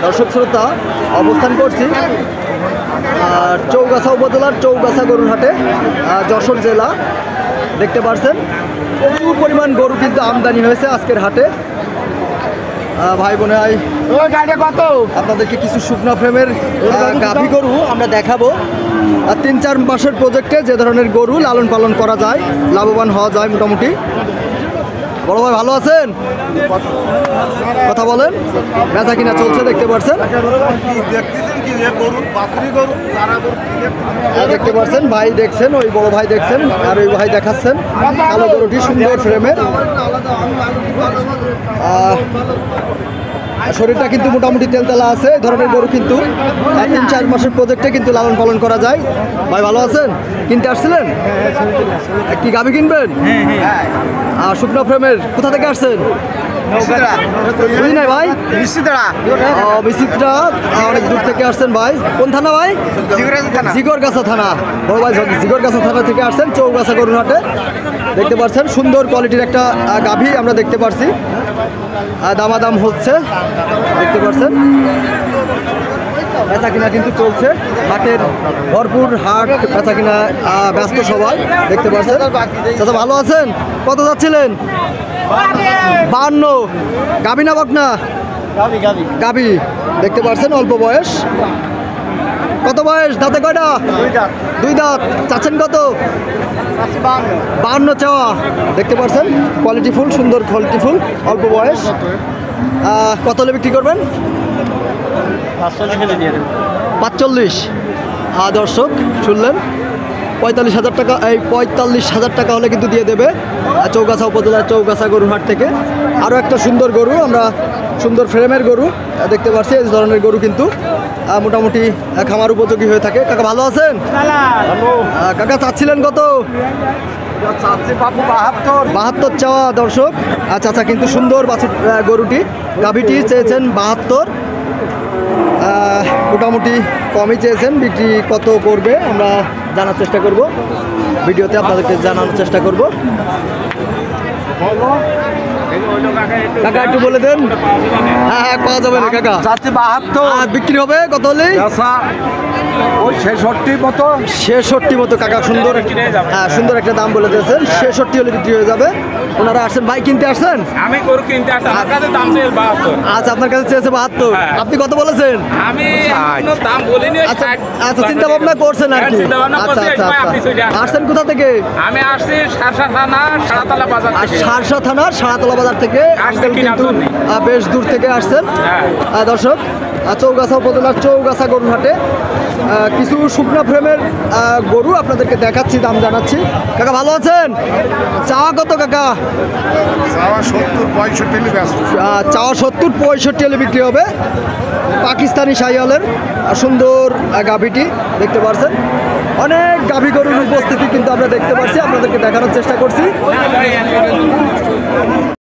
দর্শক শ্রোতা অবস্থান করছি আর চৌগাছা উপজেলার চৌগাছা গরুর হাটে, যশোর জেলা। দেখতে পাচ্ছেন প্রচুর পরিমাণ গরু কিন্তু আমদানি হয়েছে আজকের হাটে। ভাই বোনে আপনাদেরকে কিছু শুকনা ফ্রেমের গাভী গরু আমরা দেখাবো। 3-4 মাসের প্রজেক্টে যে ধরনের গরু লালন পালন করা যায়, লাভবান হওয়া যায় মোটামুটি। বড় ভাই ভালো আছেন? কথা বলেন। বেচা কিনা চলছে দেখতে পাচ্ছেন। দেখতে পাচ্ছেন ভাই দেখছেন, ওই বড় ভাই দেখছেন আর ওই ভাই দেখাচ্ছেন কালো গরুটি সুন্দর ফ্রেমের। শরীরটা কিন্তু মোটামুটি তেলতেলা আছে। এই ধরনের গরু কিন্তু 3-4 মাসের প্রজেক্টে কিন্তু লালন পালন করা যায়। ভাই ভালো আছেন? কিনতে আসছিলেন? কি গাভী কিনবেন? শুকনো ফ্রেমের। কোথা থেকে আসছেন? বুঝি নাই ভাই। মিশ্রিতরা অনেক দূর থেকে আসছেন ভাই। কোন থানা ভাই? জিগরগাছা থানা। বড় ভাই জিগরগাছা থানা থেকে আসছেন চৌগাছা গরুর হাটে। দেখতে পাচ্ছেন সুন্দর কোয়ালিটির একটা গাভী আমরা দেখতে পাচ্ছি। দামাদাম হচ্ছে দেখতে পাচ্ছেন। বেচা কিনা কিন্তু চলছে, হাটের ভরপুর হাট, বেচা কিনা ব্যস্ত সবাই দেখতে পাচ্ছেন। চাচা ভালো আছেন? কত যাচ্ছিলেন? 52। গাভী না বকনা? গাভী। দেখতে পাচ্ছেন অল্প বয়স। কত বয়স? দাঁতে কয়টা? 2 দাঁত। চাচ্ছেন কত? 52 চাওয়া। দেখতে পাচ্ছেন কোয়ালিটি ফুল, সুন্দর কোয়ালিটি ফুল, অল্প বয়স। কত হলে বিক্রি করবেন? 45। দর্শক শুনলেন, 45,000 টাকা। এই 45,000 টাকা হলে কিন্তু দিয়ে দেবে চৌগাছা উপজেলার চৌগাছা গরুর হাট থেকে। আরও একটা সুন্দর গরু, আমরা সুন্দর ফ্রেমের গরু দেখতে পাচ্ছি। এই ধরনের গরু কিন্তু মোটামুটি খামার উপযোগী হয়ে থাকে। কাকা ভালো আছেন? কাকা চাচ্ছিলেন কত? 72 চাওয়া দর্শক। আচ্ছা কিন্তু সুন্দর বাছুর গরুটি, গাভীটি চেয়েছেন 72। মোটামুটি কমই চেয়েছেন। বিক্রি কত করবে আমরা জানার চেষ্টা করব, ভিডিওতে আপনাদেরকে জানানোর চেষ্টা করব। কাকা একটু বলে দেন। হ্যাঁ পাওয়া যাবে না কাকা। 72 বিক্রি হবে কত হলে? ওই 66 মতো। 66 মতো কাকা সুন্দর, হ্যাঁ সুন্দর একটা দাম বলে দিয়েছেন। 66 হলে বিক্রি হয়ে যাবে। ওনারা আসছেন, ভাই কিনতে আসছেন? আমি গরু কিনতে আসছি, আমার কাছে দাম চেয়ে 72। আচ্ছা আপনার কাছে চেয়েছে 72। আপনি কত বলেছেন? আমি কোনো দাম বলিনি। আচ্ছা চিন্তা ভাবনা করছেন আর কি। আচ্ছা আসছেন কোথা থেকে? আমি আসছি সারসা থানা সারাতলা বাজার থেকে। সারসা থানার সারাতলা বাজার থেকে কিন্তু বেশ দূর থেকে আসছেন। দর্শক চৌগাছা উপজেলার চৌগাছা গরুর হাটে কিছু শুকনো ফ্রেমের গরু আপনাদেরকে দেখাচ্ছি, দাম জানাচ্ছি। কাকা ভালো আছেন? চাওয়া কত কাকা? চাওয়া 70-65। চাওয়া 70-65 হলে বিক্রি হবে। পাকিস্তানি শাহিওয়ালের সুন্দর গাভীটি দেখতে পাচ্ছেন। অনেক গাভী গরুর উপস্থিতি কিন্তু আমরা দেখতে পাচ্ছি, আপনাদেরকে দেখানোর চেষ্টা করছি।